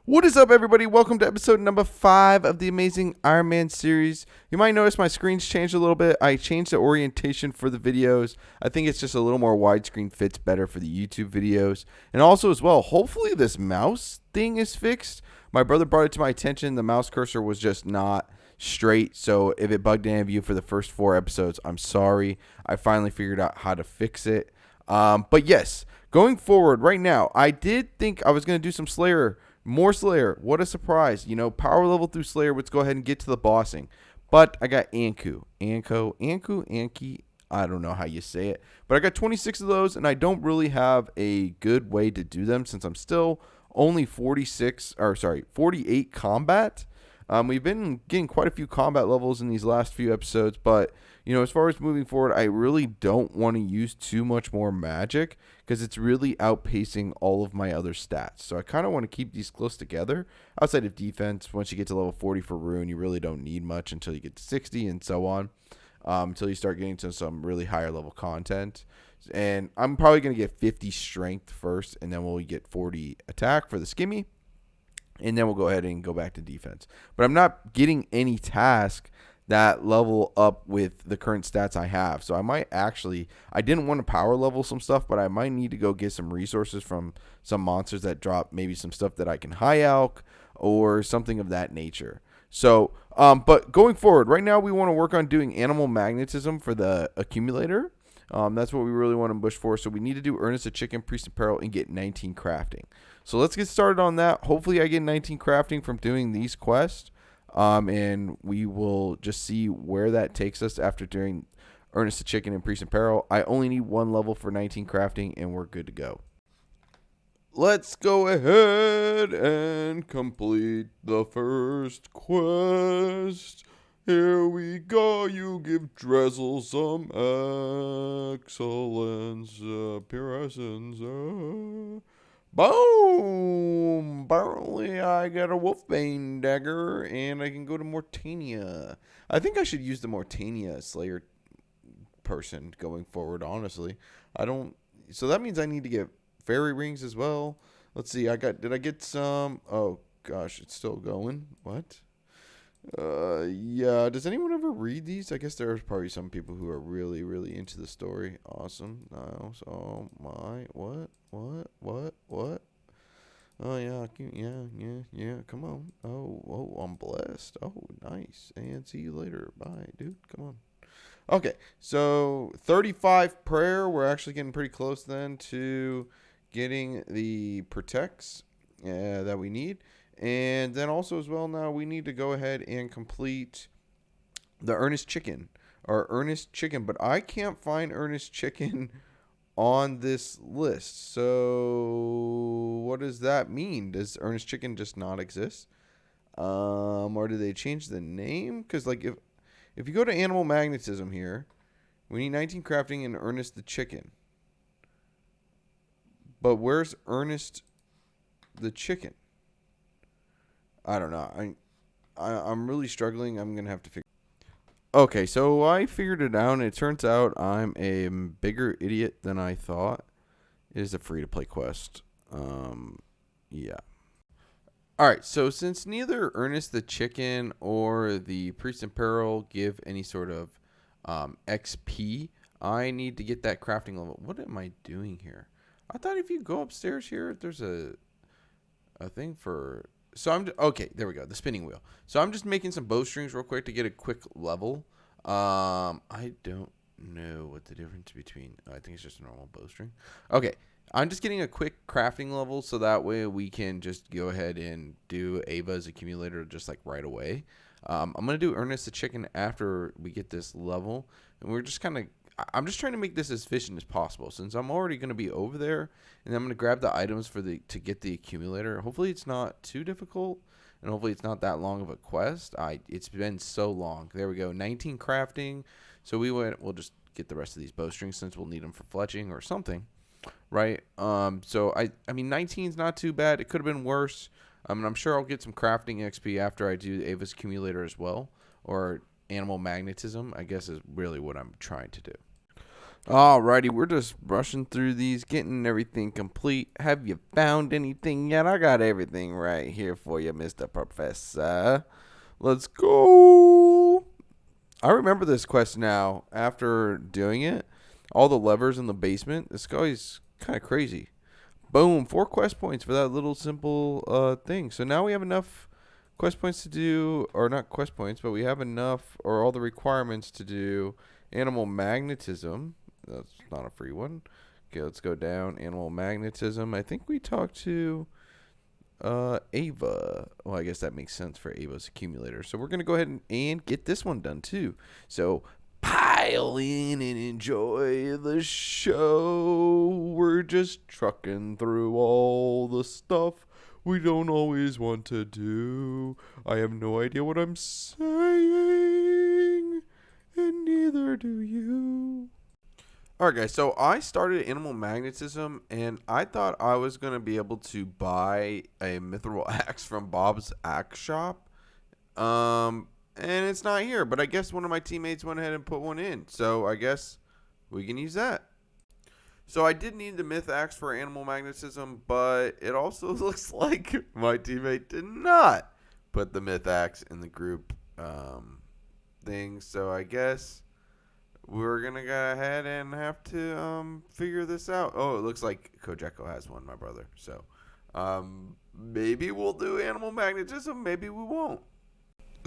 What is up, everybody? Welcome to episode number 5 of the Amazing Iron Man series. You might notice my screen's changed a little bit. I changed the orientation for the videos. I think it's just a little more widescreen, fits better for the YouTube videos. And also as well, hopefully this mouse thing is fixed. My brother brought it to my attention. The mouse cursor was just not straight. So if it bugged any of you for the first 4 episodes, I'm sorry. I finally figured out how to fix it. But yes, going forward right now, I did think I was going to do some Slayer. More Slayer. What a surprise. You know, power level through Slayer. Let's go ahead and get to the bossing. But I got Anki. I don't know how you say it. But I got 26 of those, and I don't really have a good way to do them since I'm still only 48 combat. We've been getting quite a few combat levels in these last few episodes, but you know, as far as moving forward, I really don't want to use too much more magic because it's really outpacing all of my other stats. So I kind of want to keep these close together. Outside of defense, once you get to level 40 for Rune, you really don't need much until you get to 60 and so on, until you start getting to some really higher level content. And I'm probably going to get 50 strength first, and then we'll get 40 attack for the skimmy. And then we'll go ahead and go back to defense. But I'm not getting any task that level up with the current stats I have. So I might actually, I didn't want to power level some stuff, but I might need to go get some resources from some monsters that drop maybe some stuff that I can high alch or something of that nature. So, but going forward, right now we want to work on doing animal magnetism for the accumulator. That's what we really want to push for. So we need to do Earnest the Chicken, Priest Apparel, and get 19 crafting. So let's get started on that. Hopefully I get 19 crafting from doing these quests. And we will just see where that takes us after doing Earnest the Chicken and Priest Apparel. I only need 1 level for 19 crafting, and we're good to go. Let's go ahead and complete the first quest. Here we go, you give Drizzle some excellence, pure essence. Boom! Apparently I got a Wolfbane dagger, and I can go to Mortania. I think I should use the Mortania Slayer person going forward, honestly. So that means I need to get fairy rings as well. Let's see, did I get some? Oh gosh, it's still going. What? Yeah, does anyone ever read these? I guess there's probably some people who are really, really into the story. Awesome. No, so what? Oh, yeah, come on. Oh, I'm blessed. Oh, nice. And see you later. Bye, dude. Come on. Okay, so 35 prayer. We're actually getting pretty close then to getting the protects that we need. And then also as well, now we need to go ahead and complete the Earnest Chicken. But I can't find Earnest Chicken on this list. So what does that mean? Does Earnest Chicken just not exist? Or did they change the name? Because like if you go to Animal Magnetism here, we need 19 crafting and Earnest the Chicken. But where's Earnest the Chicken? I don't know. I'm really struggling. I'm going to have to figure. Okay, so I figured it out, and it turns out I'm a bigger idiot than I thought. It is a free-to-play quest. Yeah. All right, so since neither Earnest the Chicken or the Priest and Peril give any sort of XP, I need to get that crafting level. What am I doing here? I thought if you go upstairs here, there's a thing for... So okay, there we go, the spinning wheel. So I'm just making some bowstrings real quick to get a quick level. I don't know what the difference between, I think it's just a normal bowstring. Okay, I'm just getting a quick crafting level so that way we can just go ahead and do Ava's accumulator just like right away. I'm going to do Earnest the Chicken after we get this level. And we're just I'm just trying to make this as efficient as possible since I'm already going to be over there, and I'm going to grab the items to get the accumulator. Hopefully it's not too difficult, and hopefully it's not that long of a quest. It's been so long. There we go, 19 crafting. So we'll just get the rest of these bowstrings since we'll need them for fletching or something, right? So I mean 19 is not too bad. It could have been worse. And I'm sure I'll get some crafting XP after I do Ava's accumulator as well, or animal magnetism, I guess is really what I'm trying to do. Alrighty, we're just rushing through these, getting everything complete. Have you found anything yet? I got everything right here for you, Mr. Professor. Let's go. I remember this quest now after doing it. All the levers in the basement. This guy's kind of crazy. Boom, 4 quest points for that little simple thing. So now we have enough quest points to do, or not quest points, but we have enough, or all the requirements to do animal magnetism. That's not a free one. Okay, let's go down. Animal magnetism. I think we talked to Ava. Well, I guess that makes sense for Ava's accumulator. So we're going to go ahead and get this one done too. So pile in and enjoy the show. We're just trucking through all the stuff we don't always want to do. I have no idea what I'm saying, and neither do you. Alright guys, so I started animal magnetism and I thought I was going to be able to buy a mithril axe from Bob's Axe Shop. And it's not here, but I guess one of my teammates went ahead and put one in. So I guess we can use that. So I did need the myth axe for animal magnetism, but it also looks like my teammate did not put the myth axe in the group thing. So I guess we're going to go ahead and have to figure this out. Oh, it looks like Kojeko has one, my brother. So maybe we'll do animal magnetism. Maybe we won't.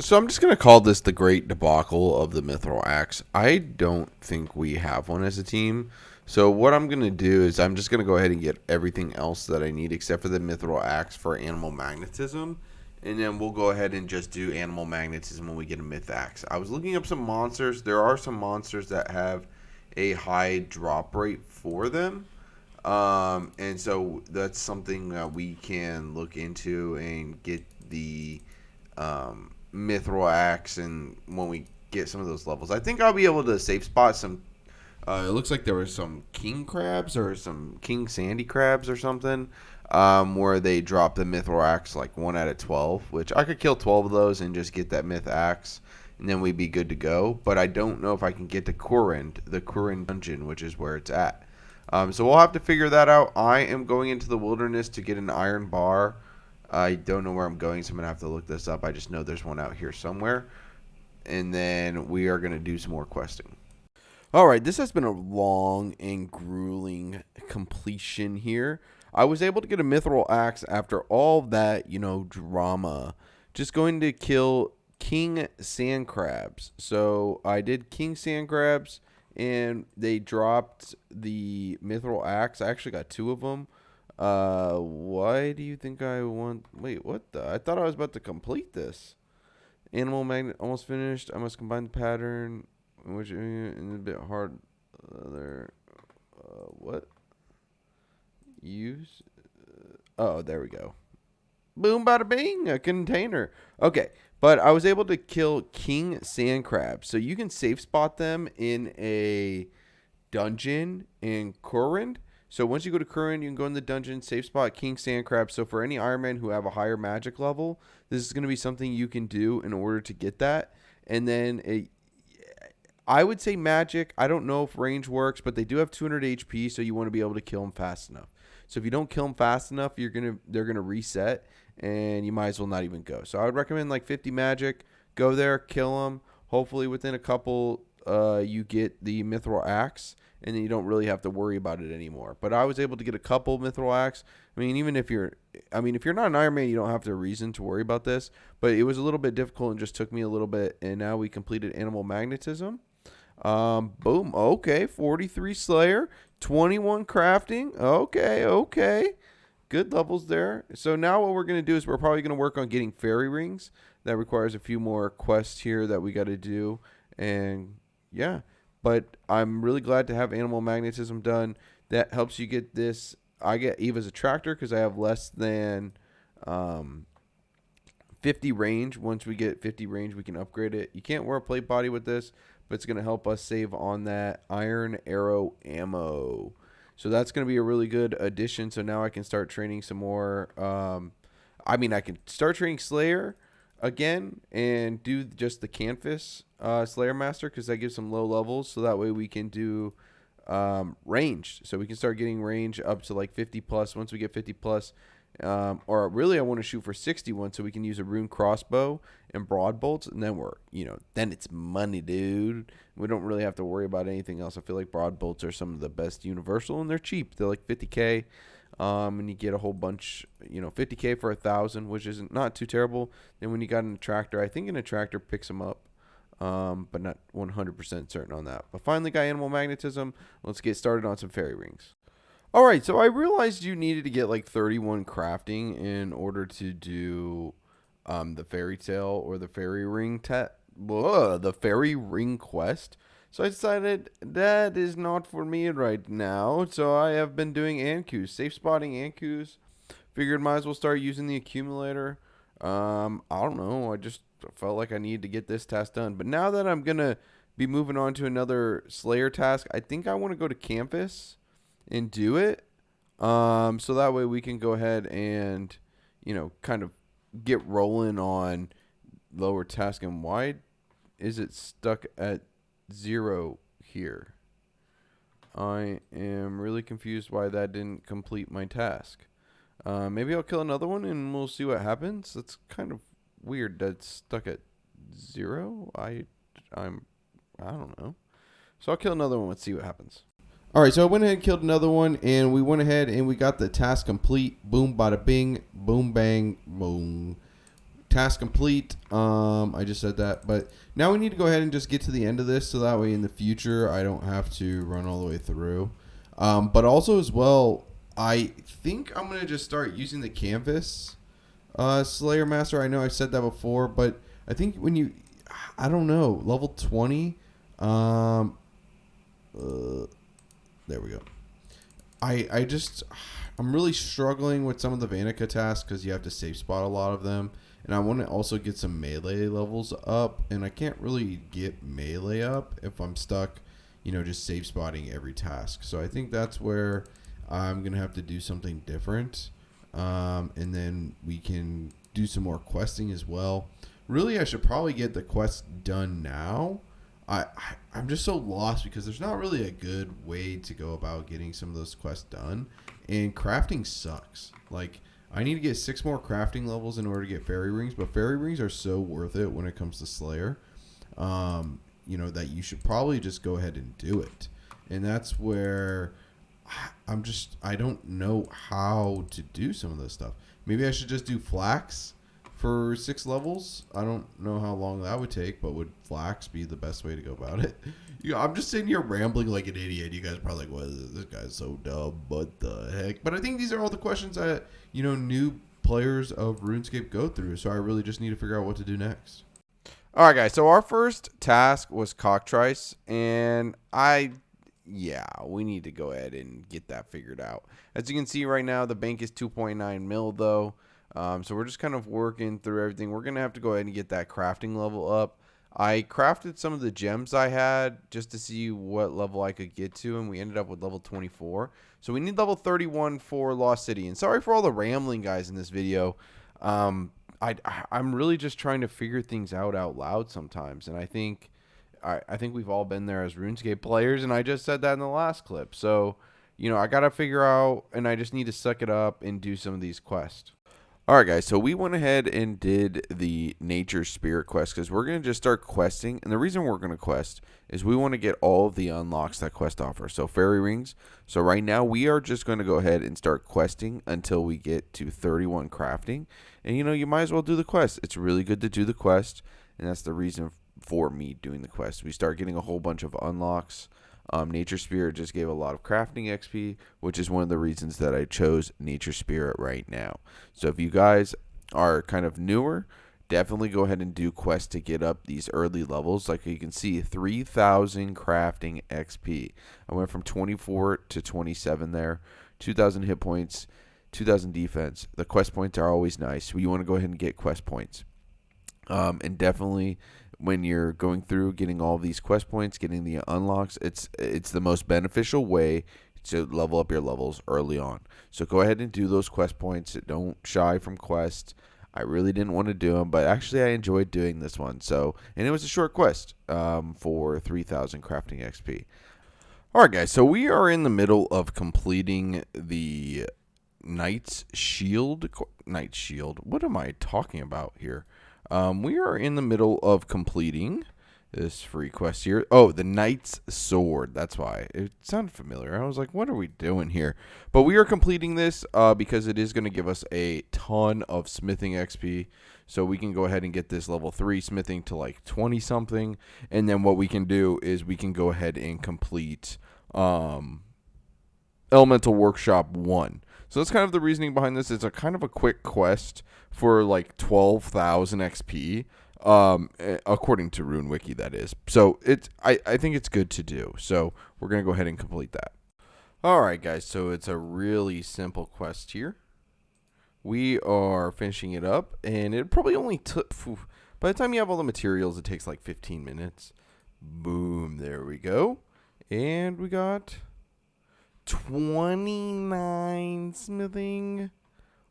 So I'm just going to call this the great debacle of the mithril axe. I don't think we have one as a team. So what I'm going to do is I'm just going to go ahead and get everything else that I need except for the mithril axe for animal magnetism. And then we'll go ahead and just do animal magnetism when we get a myth axe. I was looking up some monsters. There are some monsters that have a high drop rate for them. And so that's something that we can look into and get the mithril axe, and when we get some of those levels, I think I'll be able to safe spot some. It looks like there was some king crabs or some king sandy crabs or something, where they drop the mithril axe like 1 out of 12, which I could kill 12 of those and just get that myth axe, and then we'd be good to go. But I don't know if I can get to the Kurind dungeon, which is where it's at. So we'll have to figure that out. I am going into the wilderness to get an iron bar. I don't know where I'm going, so I'm going to have to look this up. I just know there's one out here somewhere. And then we are going to do some more questing. All right, this has been a long and grueling completion here. I was able to get a mithril axe after all that, drama. Just going to kill king sand crabs. So I did king sand crabs, and they dropped the mithril axe. I actually got 2 of them. Why do you think I want... Wait, what the... I thought I was about to complete this. Animal magnet almost finished. I must combine the pattern, which is a bit hard. What? Use... oh, there we go. Boom, bada bing, a container. Okay, but I was able to kill king sand crabs. So you can safe spot them in a dungeon in Kurind. So once you go to Kurind, you can go in the dungeon, safe spot king sand crab. So for any Iron Man who have a higher magic level, this is going to be something you can do in order to get that. And then I would say magic. I don't know if range works, but they do have 200 HP, so you want to be able to kill them fast enough. So if you don't kill them fast enough, they're gonna reset, and you might as well not even go. So I would recommend like 50 magic. Go there, kill them. Hopefully within a couple, you get the mithril axe, and then you don't really have to worry about it anymore. But I was able to get a couple mithril axe. I mean, if you're not an Iron Man, you don't have to reason to worry about this. But it was a little bit difficult and just took me a little bit. And now we completed animal magnetism. Boom. Okay, 43 Slayer, 21 crafting. Okay. Good levels there. So now what we're going to do is we're probably going to work on getting fairy rings. That requires a few more quests here that we got to do. And yeah, but I'm really glad to have animal magnetism done. That helps you get this. I get Eva's attractor because I have less than 50 range. Once we get 50 range, we can upgrade it. You can't wear a plate body with this, but it's going to help us save on that iron arrow ammo. So that's going to be a really good addition. So now I can start training some more. I can start training Slayer again and do just the Canvas Slayer Master, because that gives some low levels. So that way we can do range. So we can start getting range up to like 50 plus. Once we get 50 plus, or really I want to shoot for 61 so we can use a rune crossbow and broad bolts, and then then it's money, dude. We don't really have to worry about anything else. I feel like broad bolts are some of the best universal, and they're cheap. They're like 50K. And you get a whole bunch, 50K for 1,000, which isn't not too terrible. Then when you got an attractor, I think an attractor picks them up, but not 100% certain on that. But finally got animal magnetism. Let's get started on some fairy rings. All right, so I realized you needed to get like 31 crafting in order to do the fairy tale or the fairy ring the fairy ring quest. So I decided that is not for me right now. So I have been doing Ankus, safe spotting Ankus. Figured might as well start using the accumulator. I don't know. I just felt like I needed to get this task done. But now that I'm going to be moving on to another Slayer task, I think I want to go to Campus and do it. So that way we can go ahead and, kind of get rolling on lower task. And why is it stuck at 0 here? I am really confused why that didn't complete my task. Maybe I'll kill another one and we'll see what happens. That's kind of weird that's stuck at 0. I don't know. So I'll kill another one. Let's see what happens. All right, so I went ahead and killed another one, and we went ahead and we got the task complete. Boom, bada bing, boom, bang, boom. Task complete. I just said that, but now we need to go ahead and just get to the end of this, so that way in the future I don't have to run all the way through. But also as well, I think I'm gonna just start using the canvas Slayer Master. I know I said that before, but I think when I don't know, level 20. There we go. I'm really struggling with some of the Vanica tasks because you have to safe spot a lot of them. And I want to also get some melee levels up. And I can't really get melee up if I'm stuck, just safe spotting every task. So I think that's where I'm going to have to do something different. And then we can do some more questing as well. Really, I should probably get the quest done now. I'm just so lost because there's not really a good way to go about getting some of those quests done, and crafting sucks. Like, I need to get 6 more crafting levels in order to get fairy rings, but fairy rings are so worth it when it comes to Slayer, that you should probably just go ahead and do it. And that's where I don't know how to do some of this stuff. Maybe I should just do flax for 6 levels. I don't know how long that would take, but would flax be the best way to go about it? I'm just sitting here rambling like an idiot. You guys are probably like, "What is this guy's so dumb? What the heck?" But I think these are all the questions that new players of RuneScape go through. So I really just need to figure out what to do next. All right, guys. So our first task was cockatrice, and we need to go ahead and get that figured out. As you can see right now, the bank is 2.9 mil though. So we're just kind of working through everything. We're going to have to go ahead and get that crafting level up. I crafted some of the gems I had just to see what level I could get to, and we ended up with level 24. So we need level 31 for Lost City. And sorry for all the rambling, guys, in this video. I'm really just trying to figure things out loud sometimes, and I think we've all been there as RuneScape players, and I just said that in the last clip. So, I got to figure out, and I just need to suck it up and do some of these quests. All right, guys, so we went ahead and did the Nature Spirit quest because we're going to just start questing. And the reason we're going to quest is we want to get all of the unlocks that quest offers. So fairy rings. So right now we are just going to go ahead and start questing until we get to 31 crafting. And, you might as well do the quest. It's really good to do the quest, and that's the reason for me doing the quest. We start getting a whole bunch of unlocks. Nature Spirit just gave a lot of crafting XP, which is one of the reasons that I chose Nature Spirit right now. So if you guys are kind of newer, definitely go ahead and do quests to get up these early levels. Like you can see, 3,000 crafting XP. I went from 24 to 27 there, 2,000 hit points, 2,000 defense. The quest points are always nice. So you want to go ahead and get quest points. And definitely when you're going through getting all of these quest points, getting the unlocks, it's the most beneficial way to level up your levels early on. So go ahead and do those quest points. Don't shy from quests. I really didn't want to do them, but actually I enjoyed doing this one. And it was a short quest for 3,000 crafting XP. All right, guys. So we are in the middle of completing the Knight's Shield. Knight's Shield. What am I talking about here? We are in the middle of completing this free quest here. Oh, the Knight's Sword. That's why. It sounded familiar. I was like, what are we doing here? But we are completing this because it is going to give us a ton of smithing XP. So we can go ahead and get this level 3 smithing to like 20 something. And then what we can do is we can go ahead and complete Elemental Workshop 1. So that's kind of the reasoning behind this. It's a kind of a quick quest for like 12,000 XP, according to RuneWiki, that is. So I think it's good to do. So we're going to go ahead and complete that. All right, guys. So it's a really simple quest here. We are finishing it up, and it probably only took, by the time you have all the materials, it takes like 15 minutes. Boom, there we go. And we got 29 smithing.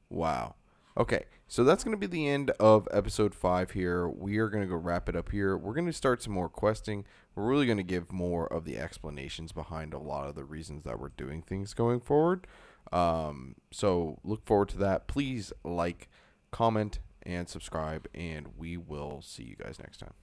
Wow. Okay, so that's going to be the end of episode 5 here. We are going to go wrap it up here. We're going to start some more questing. We're really going to give more of the explanations behind a lot of the reasons that we're doing things going forward. So look forward to that. Please like, comment, and subscribe, and we will see you guys next time.